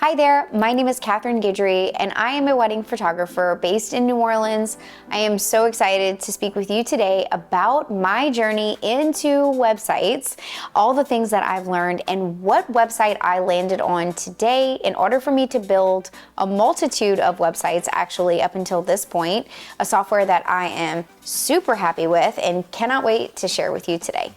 Hi there, my name is Guidry, and I am a wedding photographer based in New Orleans. I am so excited to speak with you today about my journey into websites, all the things that I've learned, and what website I landed on today in order for me to build a multitude of websites actually up until this point, a software that I am super happy with and cannot wait to share with you today.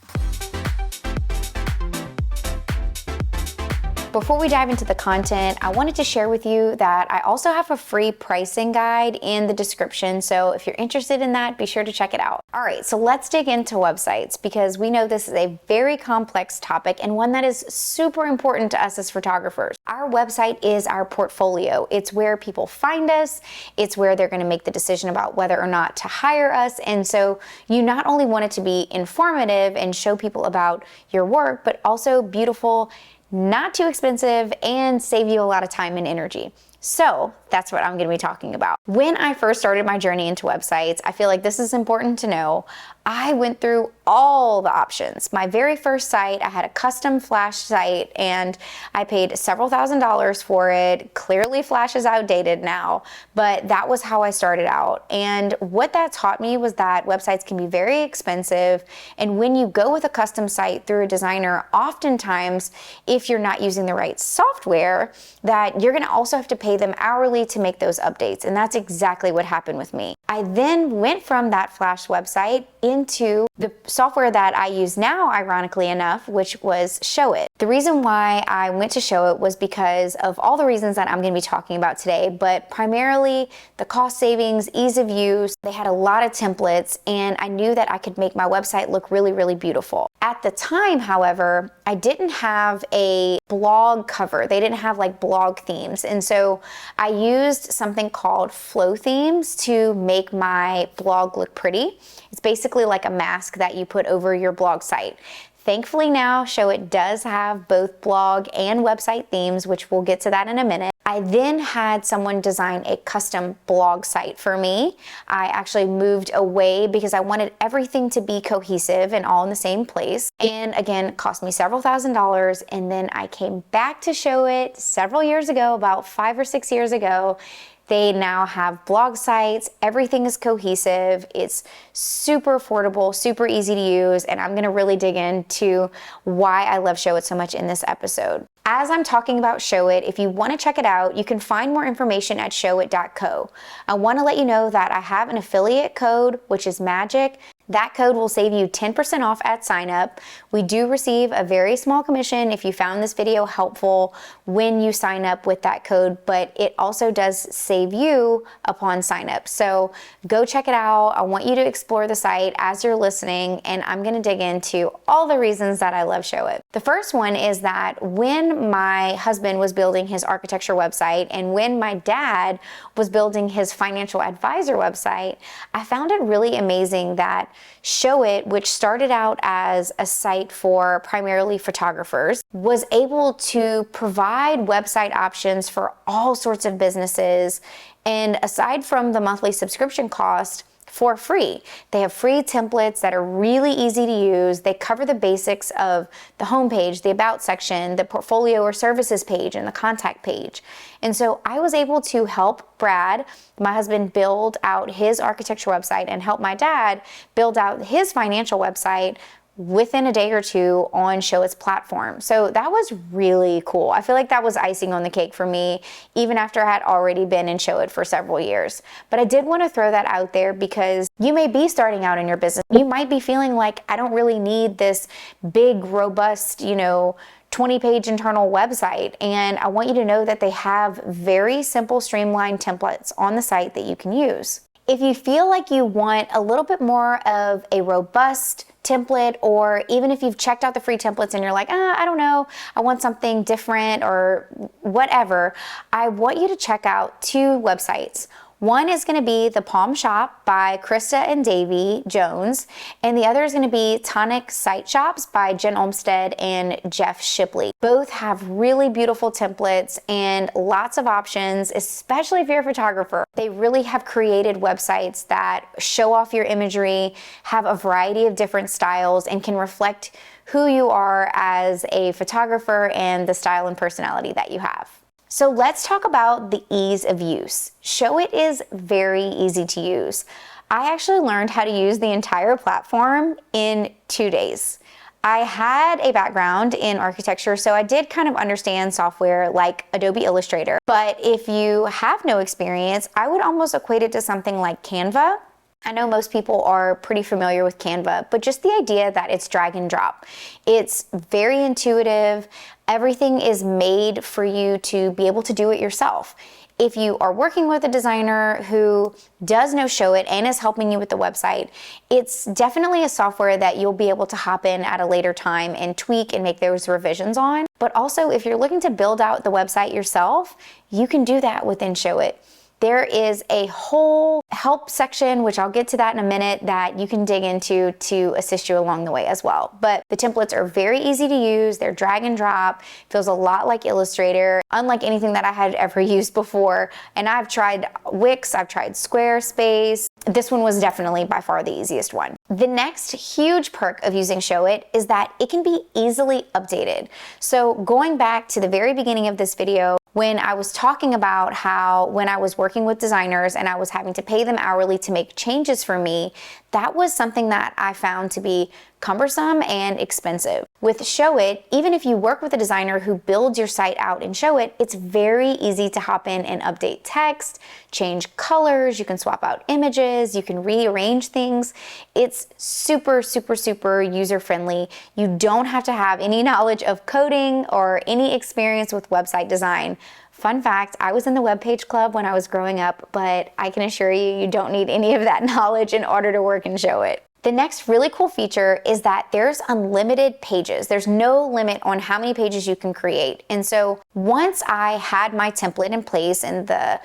Before we dive into the content, I wanted to share with you that I also have a free pricing guide in the description, so if you're interested in that, be sure to check it out. All right, so let's dig into websites because we know this is a very complex topic and one that is super important to us as photographers. Our website is our portfolio. It's where people find us. It's where they're going to make the decision about whether or not to hire us, and so you not only want it to be informative and show people about your work, but also beautiful, not too expensive, and save you a lot of time and energy. So that's what I'm going to be talking about. When I first started my journey into websites, I feel like this is important to know. I went through all the options. My very first site, I had a custom Flash site and I paid several $1,000s for it. Clearly Flash is outdated now, but that was how I started out. And what that taught me was that websites can be very expensive. And when you go with a custom site through a designer, oftentimes, if you're not using the right software, that you're gonna also have to pay them hourly to make those updates. And that's exactly what happened with me. I then went from that Flash website into the software that I use now, ironically enough, which was Showit. The reason why I went to Showit was because of all the reasons that I'm going to be talking about today, but primarily the cost savings, ease of use. They had a lot of templates and I knew that I could make my website look really, really beautiful. At the time, however, I didn't have a blog cover. They didn't have like blog themes. And so I used something called Flow Themes to make my blog look pretty. It's basically like a mask that you put over your blog site. Thankfully now, Showit does have both blog and website themes, which we'll get to that in a minute. I then had someone design a custom blog site for me. I actually moved away because I wanted everything to be cohesive and all in the same place. And again, it cost me several $1,000s. And then I came back to Showit several years ago, about 5 or 6 years ago. They now have blog sites, everything is cohesive, it's super affordable, super easy to use, and I'm gonna really dig into why I love Showit so much in this episode. As I'm talking about Showit, if you want to check it out, you can find more information at showit.co. I want to let you know that I have an affiliate code, which is magic. That code will save you 10% off at sign up. We do receive a very small commission if you found this video helpful when you sign up with that code, but it also does save you upon sign up. So go check it out. I want you to explore the site as you're listening, and I'm going to dig into all the reasons that I love Showit. The first one is that when my husband was building his architecture website and when my dad was building his financial advisor website, I found it really amazing that Showit, which started out as a site for primarily photographers, was able to provide website options for all sorts of businesses. And aside from the monthly subscription cost, for free. They have free templates that are really easy to use. They cover the basics of the homepage, the about section, the portfolio or services page, and the contact page. And so I was able to help Brad, my husband, build out his architecture website and help my dad build out his financial website within a day or two on Showit's platform. So that was really cool. I feel like that was icing on the cake for me, even after I had already been in Showit for several years. But I did want to throw that out there because you may be starting out in your business. You might be feeling like, I don't really need this big, robust, 20-page internal website. And I want you to know that they have very simple, streamlined templates on the site that you can use. If you feel like you want a little bit more of a robust template, or even if you've checked out the free templates and you're like, I don't know, I want something different or whatever, I want you to check out 2 websites. One is going to be The Palm Shop by Krista and Davey Jones, and the other is going to be Tonic Site Shops by Jen Olmstead and Jeff Shipley. Both have really beautiful templates and lots of options, especially if you're a photographer. They really have created websites that show off your imagery, have a variety of different styles, and can reflect who you are as a photographer and the style and personality that you have. So let's talk about the ease of use. Showit is very easy to use. I actually learned how to use the entire platform in 2 days. I had a background in architecture, so I did kind of understand software like Adobe Illustrator. But if you have no experience, I would almost equate it to something like Canva. I know most people are pretty familiar with Canva, but just the idea that it's drag and drop. It's very intuitive. Everything is made for you to be able to do it yourself. If you are working with a designer who does know Showit and is helping you with the website, it's definitely a software that you'll be able to hop in at a later time and tweak and make those revisions on. But also, if you're looking to build out the website yourself, you can do that within Showit. There is a whole help section, which I'll get to that in a minute, that you can dig into to assist you along the way as well. But the templates are very easy to use. They're drag and drop. Feels a lot like Illustrator, unlike anything that I had ever used before. And I've tried Wix, I've tried Squarespace. This one was definitely by far the easiest one. The next huge perk of using Showit is that it can be easily updated. So going back to the very beginning of this video, when I was talking about how when I was working with designers and I was having to pay them hourly to make changes for me, that was something that I found to be cumbersome and expensive. With Showit, even if you work with a designer who builds your site out in Showit, it's very easy to hop in and update text, change colors, you can swap out images, you can rearrange things. It's super, super, super user-friendly. You don't have to have any knowledge of coding or any experience with website design. Fun fact, I was in the webpage club when I was growing up, but I can assure you, you don't need any of that knowledge in order to work in Showit. The next really cool feature is that there's unlimited pages. There's no limit on how many pages you can create. And so once I had my template in place and the,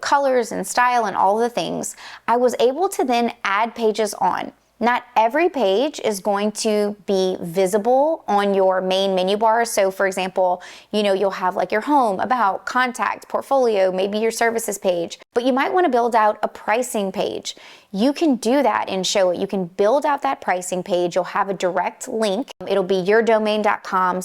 colors and style and all the things, I was able to then add pages on. Not every page is going to be visible on your main menu bar. So for example, you'll have like your home, about, contact, portfolio, maybe your services page, but you might want to build out a pricing page. You can do that in Showit. You can build out that pricing page. You'll have a direct link. It'll be yourdomain.com/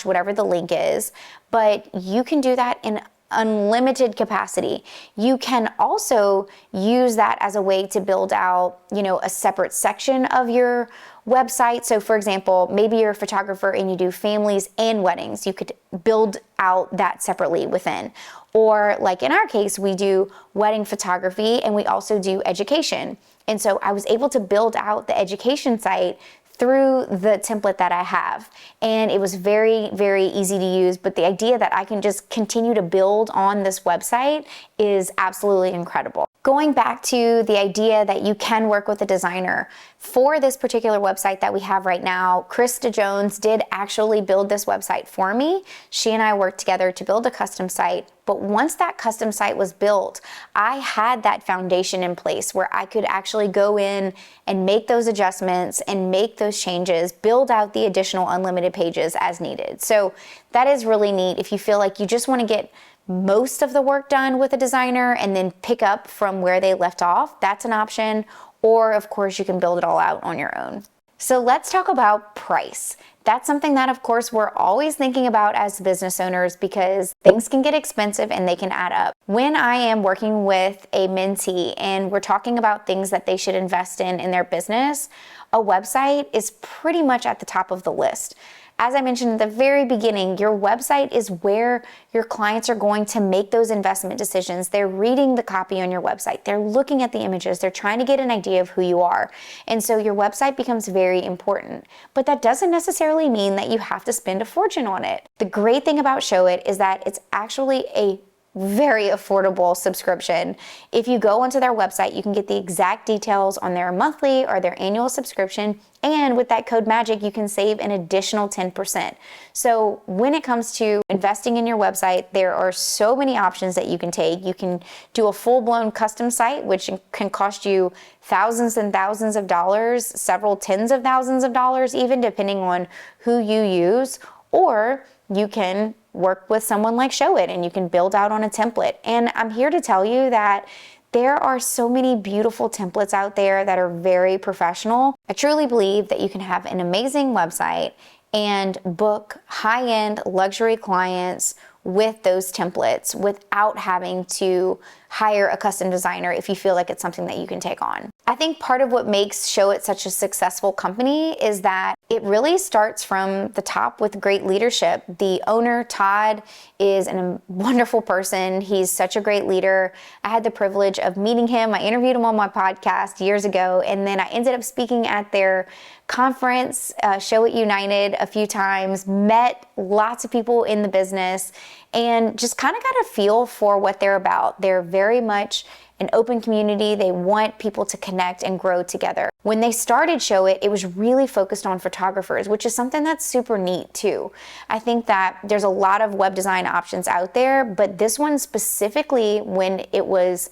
whatever the link is, but you can do that in unlimited capacity. You can also use that as a way to build out, a separate section of your website. So for example, maybe you're a photographer and you do families and weddings. You could build out that separately within. Or like in our case, we do wedding photography and we also do education. And so I was able to build out the education site through the template that I have. And it was very, very easy to use, but the idea that I can just continue to build on this website is absolutely incredible. Going back to the idea that you can work with a designer, for this particular website that we have right now, Krista Jones did actually build this website for me. She and I worked together to build a custom site. But once that custom site was built, I had that foundation in place where I could actually go in and make those adjustments and make those changes, build out the additional unlimited pages as needed. So that is really neat. If you feel like you just want to get most of the work done with a designer and then pick up from where they left off, that's an option. Or of course, you can build it all out on your own. So let's talk about price. That's something that, of course, we're always thinking about as business owners because things can get expensive and they can add up. When I am working with a mentee and we're talking about things that they should invest in their business, a website is pretty much at the top of the list. As I mentioned at the very beginning, your website is where your clients are going to make those investment decisions. They're reading the copy on your website. They're looking at the images. They're trying to get an idea of who you are. And so your website becomes very important. But that doesn't necessarily mean that you have to spend a fortune on it. The great thing about Showit is that it's actually a very affordable subscription. If you go onto their website, you can get the exact details on their monthly or their annual subscription. And with that code MAGIC, you can save an additional 10%. So when it comes to investing in your website, there are so many options that you can take. You can do a full-blown custom site, which can cost you thousands and thousands of dollars, several tens of thousands of dollars, even depending on who you use. Or you can work with someone like Showit and you can build out on a template. And I'm here to tell you that there are so many beautiful templates out there that are very professional. I truly believe that you can have an amazing website and book high-end luxury clients with those templates without having to hire a custom designer if you feel like it's something that you can take on. I think part of what makes Showit such a successful company is that it really starts from the top with great leadership. The owner, Todd, is a wonderful person. He's such a great leader. I had the privilege of meeting him. I interviewed him on my podcast years ago, and then I ended up speaking at their conference, Showit United, a few times, met lots of people in the business, and just kind of got a feel for what they're about. They're very much an open community. They want people to connect and grow together. When they started Showit, it was really focused on photographers, which is something that's super neat too. I think that there's a lot of web design options out there, but this one specifically, when it was,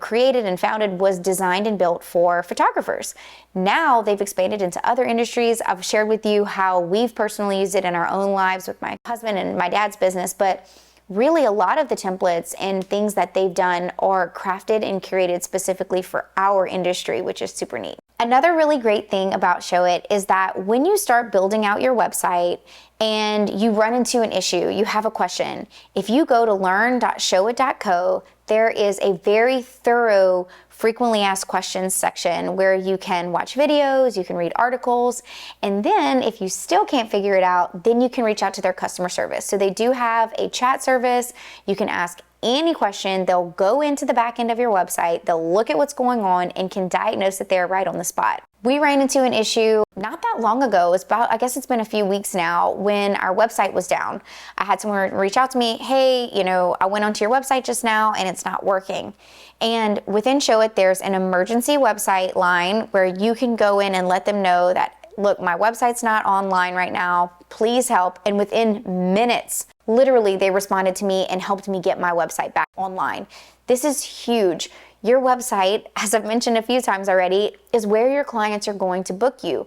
created and founded, was designed and built for photographers. Now they've expanded into other industries. I've shared with you how we've personally used it in our own lives with my husband and my dad's business, but really a lot of the templates and things that they've done are crafted and curated specifically for our industry, which is super neat. Another really great thing about Showit is that when you start building out your website and you run into an issue, you have a question, if you go to learn.showit.co, there is a very thorough frequently asked questions section where you can watch videos, you can read articles, and then if you still can't figure it out, then you can reach out to their customer service. So they do have a chat service. You can ask any question. They'll go into the back end of your website, they'll look at what's going on and can diagnose it there right on the spot. We ran into an issue not that long ago. I guess it's been a few weeks now, when our website was down. I had someone reach out to me, hey, I went onto your website just now and it's not working. And within Showit, there's an emergency website line where you can go in and let them know that, look, my website's not online right now, please help. And within minutes, literally, they responded to me and helped me get my website back online. This is huge. Your website, as I've mentioned a few times already, is where your clients are going to book you.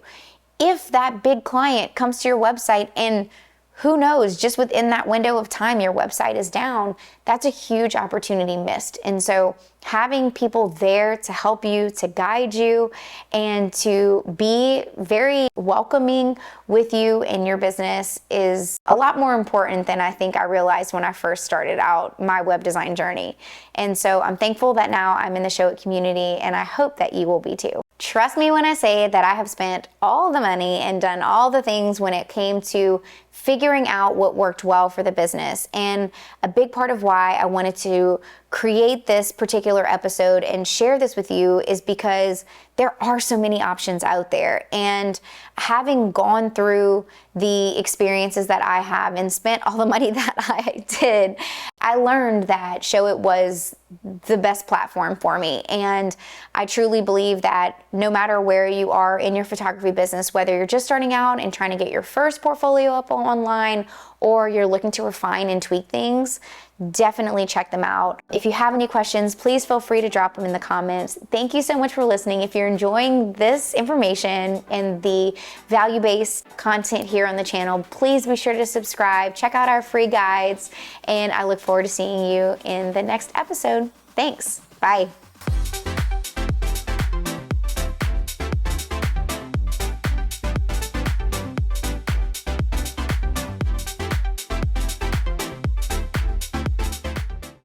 If that big client comes to your website and who knows, just within that window of time, your website is down, that's a huge opportunity missed. And so having people there to help you, to guide you, and to be very welcoming with you in your business is a lot more important than I think I realized when I first started out my web design journey. And so I'm thankful that now I'm in the Showit community, and I hope that you will be too. Trust me when I say that I have spent all the money and done all the things when it came to figuring out what worked well for the business. And a big part of why I wanted to create this particular episode and share this with you is because there are so many options out there. And having gone through the experiences that I have and spent all the money that I did, I learned that Showit was the best platform for me. And I truly believe that no matter where you are in your photography business, whether you're just starting out and trying to get your first portfolio up online, or you're looking to refine and tweak things, definitely check them out. If you have any questions, please feel free to drop them in the comments. Thank you so much for listening. If you're enjoying this information and the value-based content here on the channel, please be sure to subscribe, check out our free guides, and I look forward to seeing you in the next episode. Thanks. Bye.